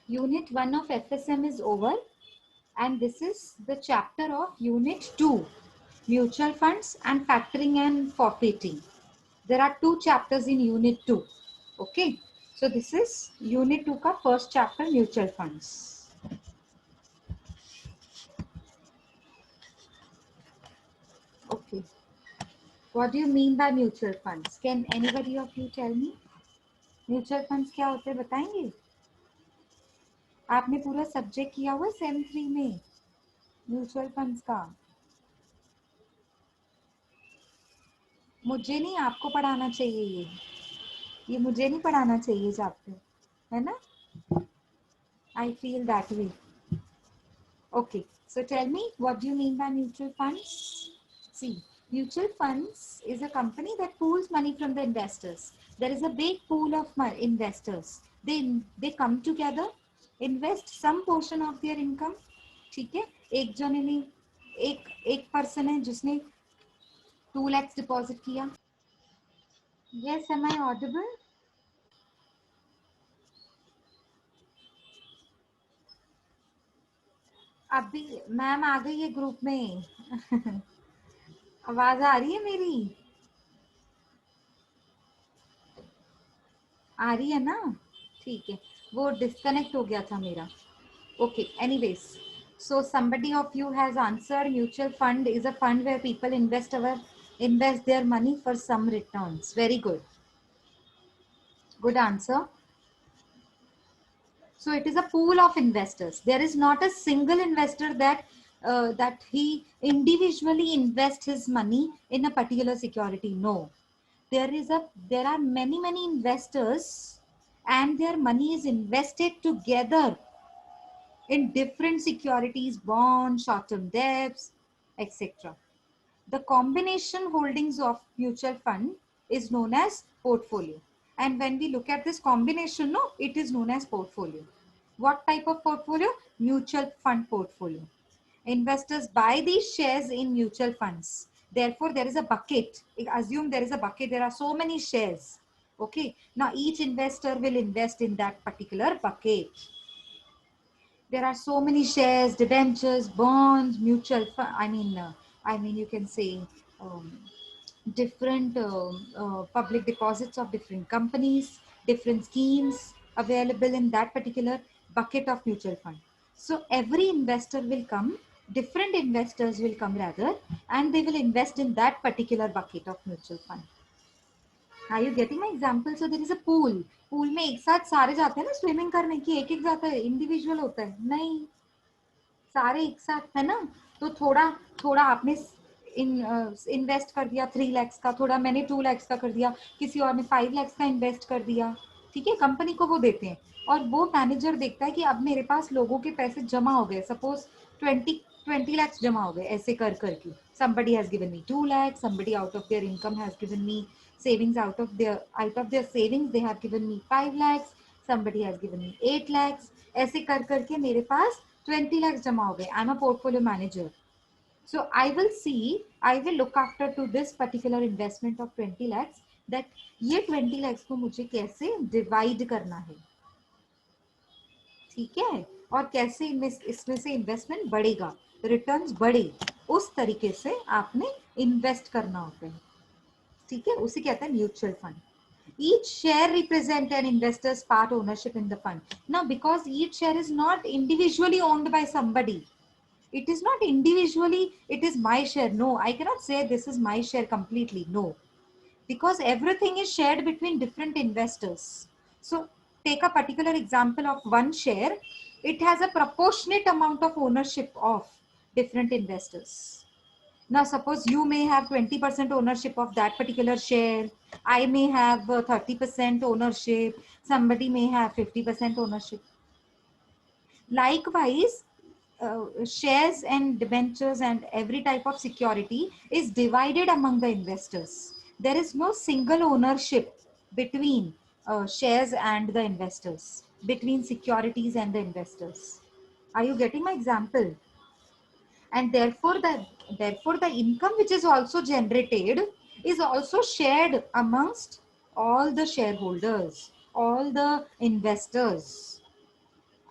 Unit 1 of FSM is over, and this is the chapter of Unit 2, Mutual Funds and Factoring and Forfeiting. There are two chapters in Unit 2. Okay, so this is Unit 2 का first chapter, Mutual Funds. Okay, what do you mean by mutual funds? Can anybody of you tell me? Mutual funds क्या होते हैं बताएंगे? आपने पूरा subject किया हुआ same 3 में म्यूचुअल फंड्स का. मुझे नहीं, आपको पढ़ाना चाहिए ये मुझे नहीं पढ़ाना चाहिए चैप्टर, है ना? I feel that way. Okay, so tell me, what do you mean by mutual funds? See, mutual funds is a company that pools money from the investors. There is a big pool of investors. They come together, invest some portion of their income. ठीक है, एक जने ने एक person है जिसने 2 lakhs deposit किया. Yes, am I audible? अभी मैम आ गई है ग्रुप में. आवाज आ रही है मेरी? आ रही है ना? ठीक है, वो डिस्कनेक्ट हो गया था मेरा. Okay, anyways, so somebody of you has answered. Mutual fund is a fund where people invest their money for some returns. Very good. Good answer. So it is a pool of investors. There is not a single investor that he individually invests his money in a particular security. No, there are many investors, and their money is invested together in different securities, bonds, short-term debts, etc. The combination holdings of mutual fund is known as portfolio. And when we look at this combination, no, it is known as portfolio. What type of portfolio? Mutual fund portfolio. Investors buy these shares in mutual funds. Therefore, there is a bucket. Assume there is a bucket. There are so many shares. Okay. Now, each investor will invest in that particular bucket. There are so many shares, debentures, bonds, mutual fund. I mean, you can say different public deposits of different companies, different schemes available in that particular bucket of mutual fund. So every investor will come, different investors will come rather, and they will invest in that particular bucket of mutual fund. Are you getting my example? So there is a pool. Pool में एक साथ सारे जाते हैं ना swimming करने की, एक एक जाता है, इंडिविजुअल होता है नहीं, सारे एक साथ, है ना? तो थोड़ा थोड़ा आपने इन्वेस्ट कर दिया 3 lakhs का, थोड़ा मैंने 2 lakhs का कर दिया, किसी और ने 5 lakhs का इन्वेस्ट कर दिया. ठीक है, कंपनी को वो देते हैं, और वो मैनेजर देखता है कि अब मेरे पास लोगों के पैसे जमा हो गए. सपोज 20 lakhs जमा हो गए ऐसे कर करके. Somebody has given me 2 lakhs, somebody out of their income has given me savings, out of their savings they have given me 5 lakhs, somebody has given me 8 lakhs. ऐसे कर करके मेरे पास 20 lakhs जमा हो गए. I am a portfolio manager. So I will look after to this particular investment of 20 lakhs, that ये 20 lakhs को मुझे कैसे डिवाइड करना है. ठीक है, और कैसे इसमें से इन्वेस्टमेंट बढ़ेगा, रिटर्न्स बढ़े, उस तरीके से आपने इन्वेस्ट करना होता है. ठीक है, उसे कहते हैं mutual fund. Each share represent an investor's part ownership in the fund. Now, because each share is not individually owned by somebody, it is not individually, it is my share. No, I cannot say this is my share completely. No, because everything is shared between different investors. So take a particular example of one share. It has a proportionate amount of ownership of different investors. Now, suppose you may have 20% ownership of that particular share. I may have 30% ownership. Somebody may have 50% ownership. Likewise, shares and debentures and every type of security is divided among the investors. There is no single ownership between shares and the investors, between securities and the investors. Are you getting my example? And therefore the income which is also generated is also shared amongst all the shareholders, all the investors.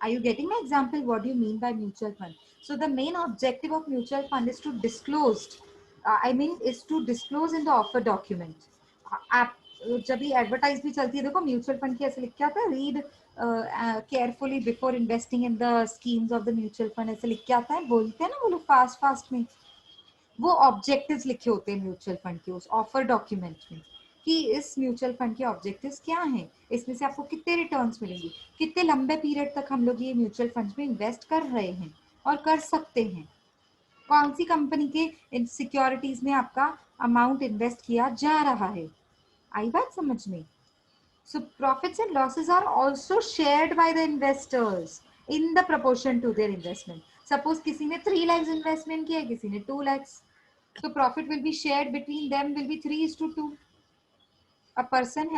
Are you getting my example? What do you mean by mutual fund? So the main objective of mutual fund is to disclose, is to disclose in the offer document. आप जब भी advertise भी चलती है, देखो mutual fund की ऐसे लिख के आता है, read carefully before investing in the schemes of the mutual fund, ऐसे लिख के आता है, बोलते हैं ना वो लोग फास्ट फास्ट में। वो ऑब्जेक्टिव्स लिखे होते हैं म्यूचुअल फंड के उस ऑफर डॉक्यूमेंट में, कि इस म्यूचुअल फंड के ऑब्जेक्टिव्स क्या हैं, इसमें से आपको कितने रिटर्न्स मिलेंगे, कितने लंबे पीरियड तक हम लोग ये म्यूचुअल फंड में इन्वेस्ट कर रहे हैं और कर सकते हैं, कौन सी कंपनी के सिक्योरिटीज में आपका अमाउंट इन्वेस्ट किया जा रहा है। आई बात समझ में? So profits and losses are also shared by the investors in the proportion to their investment. Suppose किसी ने 3 lakhs investment किया, किसी ने 2 lakhs. So profit will be shared between them, will be 3:2. A person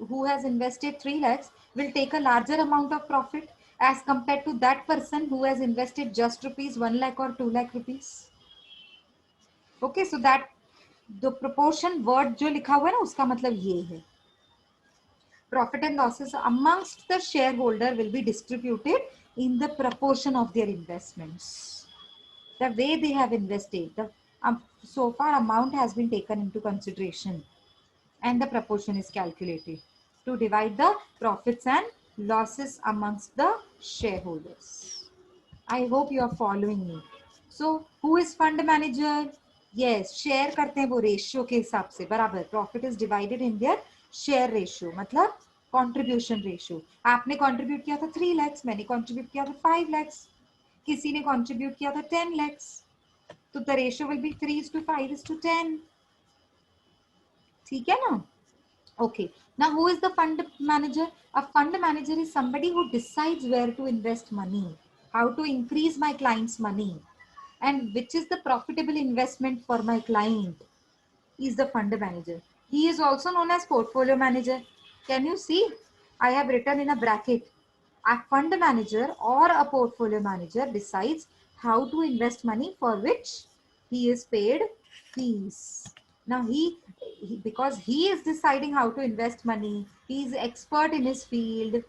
who has invested 3 lakhs will take a larger amount of profit as compared to that person who has invested just rupees 1 lakh or 2 lakh rupees. Okay, so that the proportion word जो लिखा हुआ है ना, उसका मतलब ये है, profit and losses amongst the shareholder will be distributed in the proportion of their investments. The way they have invested, so far amount has been taken into consideration and the proportion is calculated to divide the profits and losses amongst the shareholders. I hope you are following me. So who is fund manager? Yes, share करते हैं वो ratio के हिसाब से, बराबर. Profit is divided in their share ratio, मतलब contribution ratio. आपने contribute किया था 3 lakhs, मैंने कंट्रीब्यूट किया था 5 lakhs, किसी ने कंट्रीब्यूट किया था 10 lakhs, तो द रेशियो विल बी 3:5:10. ठीक है ना? Okay, now who is the fund manager? A fund manager is somebody who decides where to invest money, how to increase my client's money, and which is the profitable investment for my client. He is the fund manager. He is also known as portfolio manager. Can you see? I have written in a bracket. A fund manager or a portfolio manager decides how to invest money for which he is paid fees. Now because he is deciding how to invest money, he is expert in his field.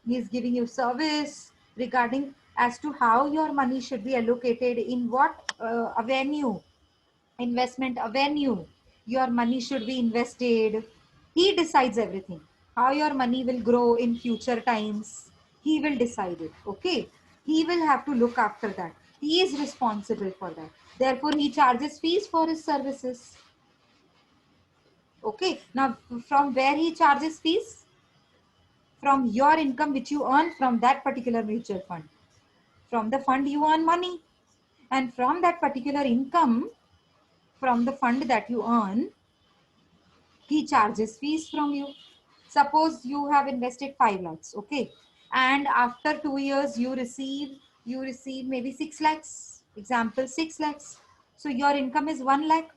He is giving you service regarding as to how your money should be allocated, in what avenue, investment avenue your money should be invested. He decides everything. How your money will grow in future times, he will decide it. Okay, he will have to look after that. He is responsible for that. Therefore, he charges fees for his services. Okay, now from where he charges fees? From your income which you earn from that particular mutual fund. From the fund you earn money, and from that particular income, from the fund that you earn, he charges fees from you. Suppose you have invested 5 lakhs, okay, and after 2 years you receive maybe 6 lakhs. Example, 6 lakhs. So your income is 1 lakh.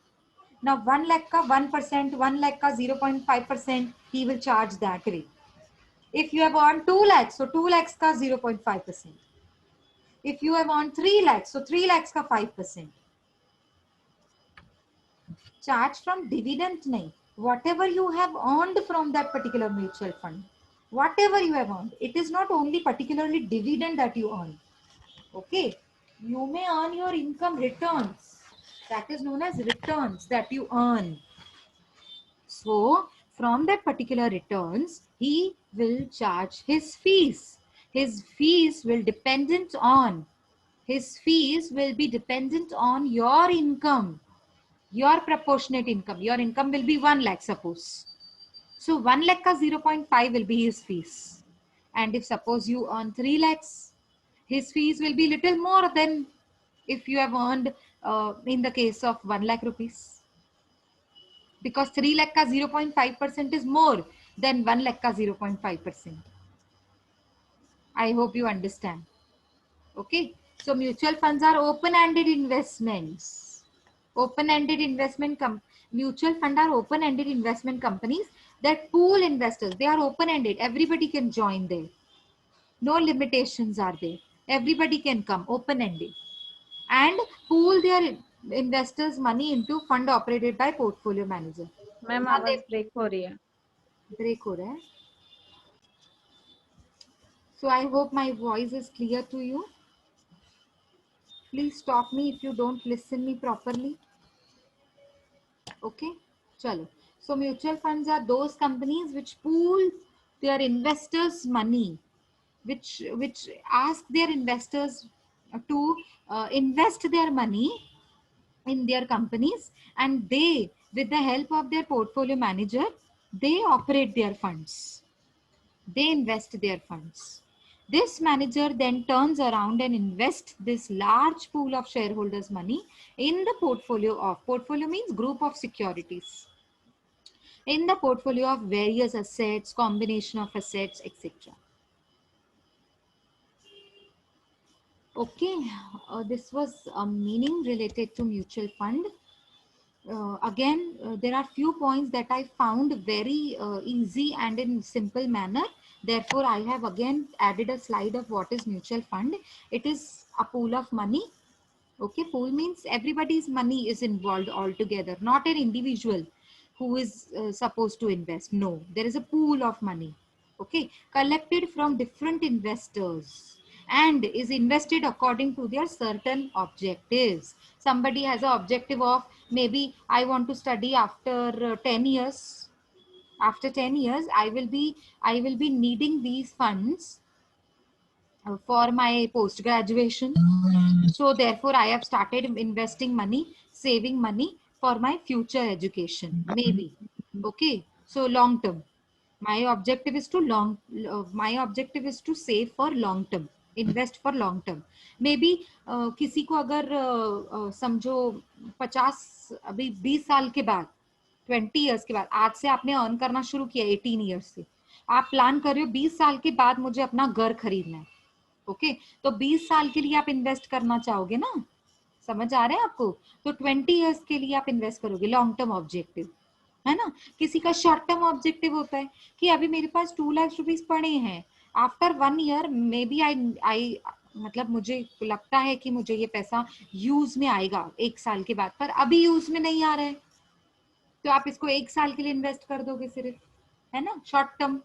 Now 1 lakh ka 1%, 1 lakh ka 0.5%, he will charge that rate. If you have earned 2 lakhs, so 2 lakhs ka 0.5%. If you have earned 3 lakhs, so 3 lakhs ka 5%. Charge from dividend nahi. Whatever you have earned from that particular mutual fund, whatever you have earned, it is not only particularly dividend that you earn. Okay, you may earn your income returns, that is known as returns that you earn. So from that particular returns, he will charge his fees. His fees will be dependent on your income, your proportionate income. Your income will be 1 lakh, suppose. So 1 lakh ka 0.5 will be his fees. And if suppose you earn 3 lakhs, his fees will be little more than if you have earned in the case of 1 lakh rupees. Because 3 lakh ka 0.5% is more than 1 lakh ka 0.5%. I hope you understand. Okay. So mutual funds are open-ended investments. Mutual fund are open-ended investment companies that pool investors. They are open-ended. Everybody can join there. No limitations are there. Everybody can come, open-ended, and pool their investors' money into fund operated by portfolio manager. Ma'am आवाज break हो रही है. Break हो रहा है. So I hope my voice is clear to you. Please stop me if you don't listen me properly. Okay, chalo. So mutual funds are those companies which pool their investors' money, which ask their investors to invest their money in their companies, and they, with the help of their portfolio manager, they operate their funds. They invest their funds. This manager then turns around and invests this large pool of shareholders' money in the portfolio means group of securities, in the portfolio of various assets, combination of assets, etc. Okay, this was a meaning related to mutual fund. Again, there are few points that I found very easy and in simple manner. Therefore, I have again added a slide of what is mutual fund. It is a pool of money. Okay, pool means everybody's money is involved altogether, not an individual who is supposed to invest. No, there is a pool of money. Okay, collected from different investors and is invested according to their certain objectives. Somebody has an objective of, maybe I want to study after 10 years. After 10 years, I will be needing these funds for my post graduation. So therefore I have started investing money, saving money for my future education, maybe. Okay, so long term, my objective is to my objective is to save for long term, invest for long term. maybe किसी को अगर समझो 50 अभी 20 साल के बाद, 20 years के बाद, आज से आपने अर्न करना शुरू किया 18 इयर्स से, आप प्लान कर रहे हो 20 साल के बाद मुझे अपना घर खरीदना है। ओके, तो 20 साल के लिए आप इन्वेस्ट करना चाहोगे ना, समझ आ रहे हैं आपको? तो 20 इयर्स के लिए आप इन्वेस्ट करोगे, लॉन्ग टर्म ऑब्जेक्टिव है ना। किसी का शॉर्ट टर्म ऑब्जेक्टिव होता है कि अभी मेरे पास 2 लाख रुपीज पड़े हैं, after 1 year maybe I I मतलब मुझे लगता है कि मुझे ये पैसा यूज में आएगा 1 साल के बाद, पर अभी यूज में नहीं आ रहा है, तो आप इसको 1 साल के लिए इन्वेस्ट कर दोगे सिर्फ, है ना, शॉर्ट टर्म।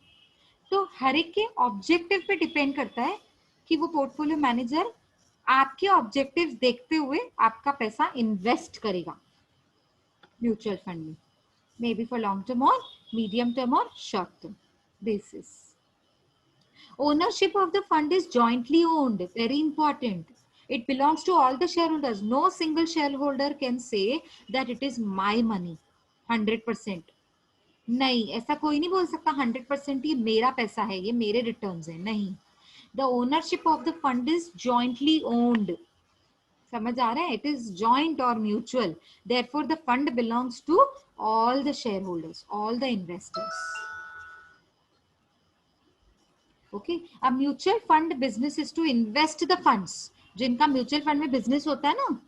तो हर एक के ऑब्जेक्टिव पे डिपेंड करता है कि वो पोर्टफोलियो मैनेजर आपके ऑब्जेक्टिव्स देखते हुए आपका पैसा इन्वेस्ट करेगा म्यूचुअल फंड में, may be for long term और मीडियम टर्म और short term basis. Ownership of the fund is jointly owned, very important. It belongs to all the shareholders. No single shareholder can say that it is my money 100%. नहीं, ऐसा कोई नहीं बोल सकता 100% ये मेरा पैसा है, ये मेरे रिटर्न्स है, नहीं। The ownership of the fund is jointly owned, समझ आ रहा है? इट इज जॉइंट और mutual, therefore the fund belongs to all the shareholders, all the investors. Okay, अब mutual fund business is to invest the funds. जिनका mutual fund में business होता है ना,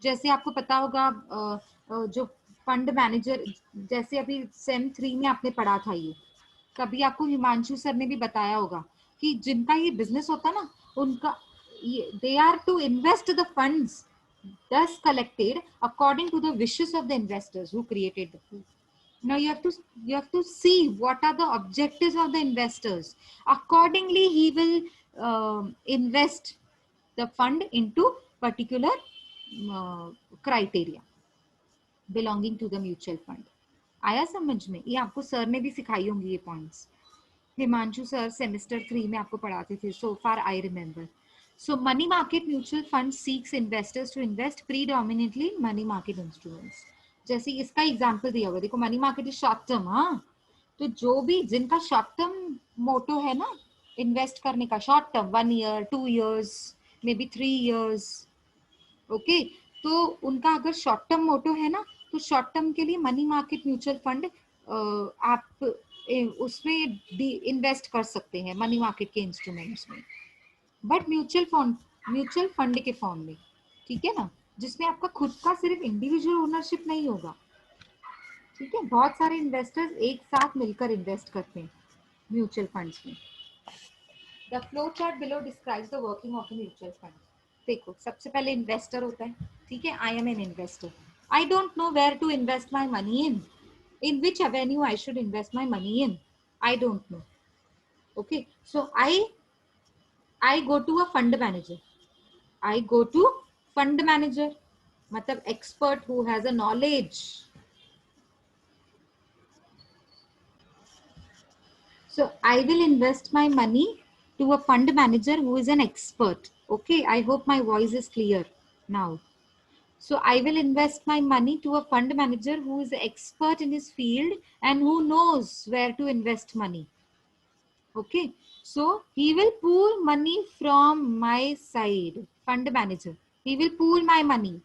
जैसे आपको पता होगा जो फंड मैनेजर, जैसे अभी सेम 3 में आपने पढ़ा था, ये कभी आपको हिमांशु सर ने भी बताया होगा कि जिनका ये बिजनेस होता है ना, उनका they are to invest the funds thus collected according to the wishes of the investors who created the pool. Now you have to see what are the objectives of the investors. Accordingly, he will invest the fund into particular criteria belonging to the mutual fund. आया समझ में? ये आपको sir ने भी सिखाई होंगी ये पॉइंट्स, हिमांशु सर सेमेस्टर 3 में आपको पढ़ाते थे, so far I remember. So money market mutual fund seeks investors to invest predominantly in money market instruments. जैसे इसका एग्जांपल दिया हुआ, देखो money market is short term, हाँ, तो जो भी जिनका शॉर्ट टर्म मोटो है ना इन्वेस्ट करने का, short term 1 year 2 years may be 3 years, okay, तो उनका अगर शॉर्ट टर्म मोटो है ना, तो शॉर्ट टर्म के लिए मनी मार्केट म्यूचुअल फंड आप उसमें इन्वेस्ट कर सकते हैं, मनी मार्केट के इंस्ट्रूमेंट्स में, बट म्यूचुअल फंड के फॉर्म में, ठीक है ना, जिसमें आपका खुद का सिर्फ इंडिविजुअल ओनरशिप नहीं होगा, ठीक है, बहुत सारे इन्वेस्टर्स एक साथ मिलकर इन्वेस्ट करते हैं म्यूचुअल फंड्स में। The flow chart below describes the working of the mutual fund. देखो सबसे पहले इन्वेस्टर होता है, ठीक है, I am an investor, I don't know where to invest my money in which avenue I should invest my money in, I don't know, okay, so I I go to a fund manager. I go to fund manager, matlab expert who has a knowledge. So I will invest my money to a fund manager who is an expert. Okay, I hope my voice is clear now. So I will invest my money to a fund manager who is an expert in his field and who knows where to invest money. Okay, so he will pool money from my side, fund manager. He will pool my money.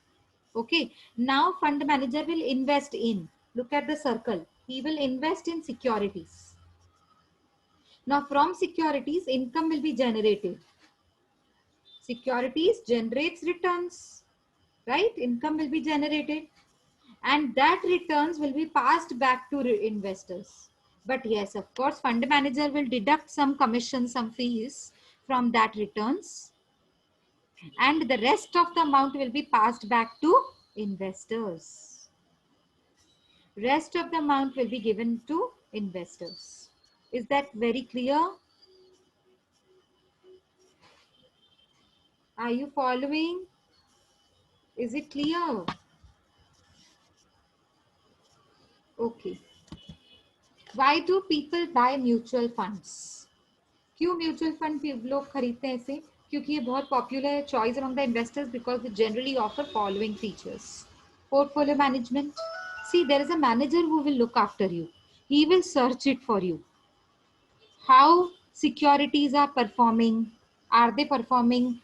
Okay, now fund manager will invest in, look at the circle. He will invest in securities. Now from securities, income will be generated. Securities generates returns, right? Income will be generated and that returns will be passed back to investors. But yes, of course, fund manager will deduct some commission, some fees from that returns and the rest of the amount will be passed back to investors. Rest of the amount will be given to investors. Is that very clear? Are you following? Is it clear? Okay. Why do people buy mutual funds? क्यों mutual fund लोग खरीदते हैं इसे? क्योंकि ये बहुत popular choice among the investors because they generally offer following features. Portfolio management. See, there is a manager who will look after you. He will search it for you. How securities are performing? Are they performing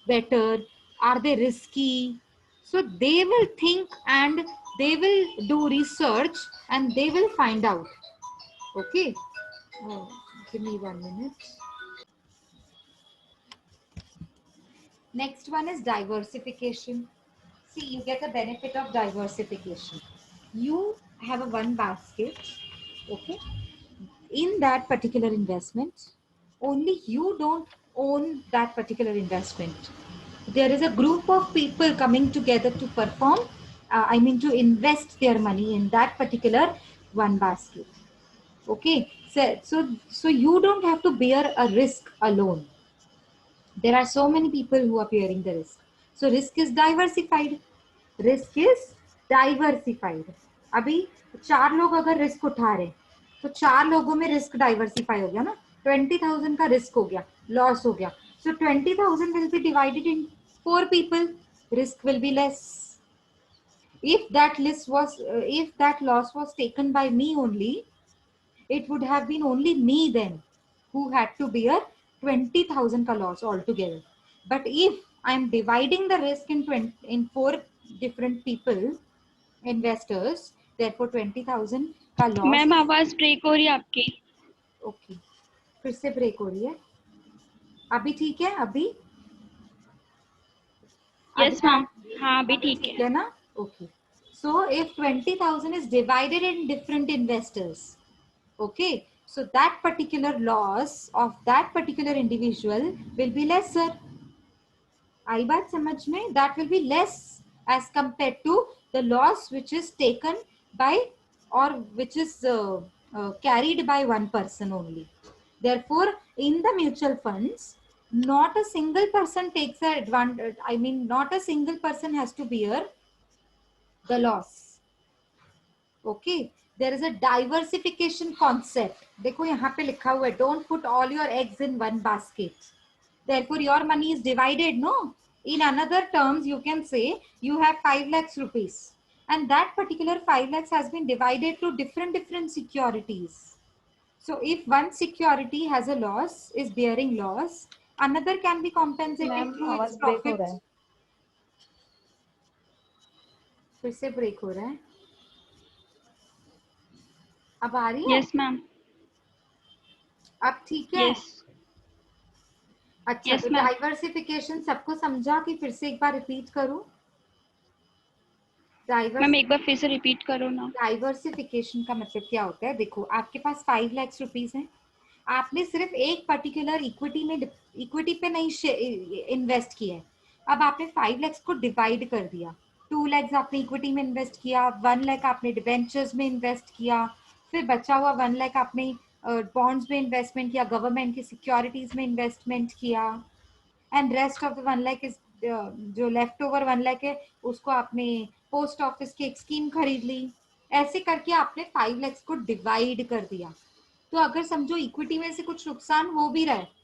better? Are they risky? So they will think and they will do research and they will find out. Okay. Oh, give me 1 minute. Next one is diversification. See, you get the benefit of diversification. You have a one basket, okay? In that particular investment, only you don't own that particular investment. There is a group of people coming together to perform, to invest their money in that particular one basket. Okay, so you don't have to bear a risk alone. There are so many people who are bearing the risk. So risk is diversified. Risk is diversified. अभी 4 लोग अगर risk उठा रहे तो 4 लोगों में risk diversify हो गया ना. 20,000 का रिस्क हो गया, लॉस हो गया. So 20,000 will be divided in 4 people. Risk will be less. If that loss was taken by me only, it would have been only me then who had to bear 20,000 ka loss altogether. But if I'm dividing the risk in 4 different people, investors, therefore 20,000 का loss. Ma'am आवाज break हो रही है आपकी. Okay, फिर से break हो रही है. अभी ठीक है? अभी यस मैम, हाँ अभी ठीक है ना. Okay, so if 20,000 is divided in different investors, okay, so that particular loss of that particular individual will be lesser. आई बात समझ में? That will be less as compared to the loss which is taken by or which is carried by one person only. Therefore, in the mutual funds, not a single person takes the advantage. Not a single person has to bear the loss. Okay, there is a diversification concept. देखो यहाँ पे लिखा हुआ है, don't put all your eggs in one basket. Therefore, your money is divided, no? In another terms, you can say you have 5 lakhs rupees and that particular 5 lakhs has been divided to different securities. So if one security has a loss, is bearing loss, another can be compensated through its profit. फिर से break हो रहा है. अब आ रही है? Yes ma'am. अब ठीक है? यस. अच्छा, तो डाइवर्सिफिकेशन सबको समझा कि फिर से एक बार रिपीट करूं? मैम एक बार फिर से रिपीट करो ना. डाइवर्सिफिकेशन का मतलब क्या होता है? देखो, आपके पास 5 लाख रुपीस हैं. आपने सिर्फ एक पर्टिकुलर इक्विटी पे नहीं इन्वेस्ट किया है. अब आपने 5 लाख को डिवाइड कर दिया. 2 लाख आपने इक्विटी में इन्वेस्ट किया, 1 लाख आपने डिबेंचर्स में इन्वेस्ट किया, फिर बचा हुआ 1 लाख आपने बॉन्ड्स में इन्वेस्टमेंट किया, गवर्नमेंट की सिक्योरिटीज में इन्वेस्टमेंट किया, and rest of the 1 lakh is, जो लेफ्ट ओवर 1 लाख है उसको आपने पोस्ट ऑफिस की एक स्कीम खरीद ली। ऐसे करके आपने 5 लाख को डिवाइड कर दिया। तो अगर समझो इक्विटी में से कुछ नुकसान हो भी रहा है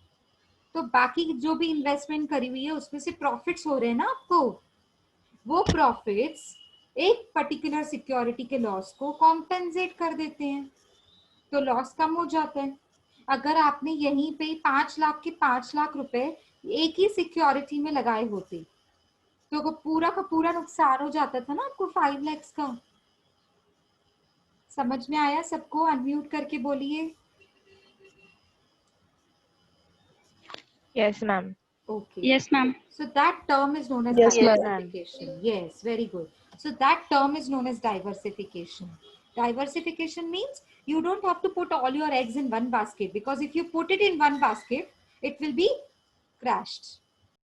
तो बाकी जो भी इन्वेस्टमेंट करी हुई है उसमें से प्रॉफिट्स हो रहे हैं ना आपको, वो प्रॉफिट्स एक पर्टिकुलर सिक्योरिटी के लॉस को कॉम्पेंसेट कर देते हैं, तो लॉस कम हो जाता है। अगर आपने यहीं पे 5 लाख के 5 लाख रुपए एक ही सिक्योरिटी में लगाए होते तो पूरा का पूरा नुकसान हो जाता था ना आपको 5 लाख का। समझ में आया सबको? अनम्यूट करके बोलिए। Yes, ma'am. Okay. Yes, ma'am. So that term is known as Yes, ma'am. diversification. Yes, very good. So that term is known as diversification. Diversification means you don't have to put all your eggs in one basket, because if you put it in one basket, it will be crashed.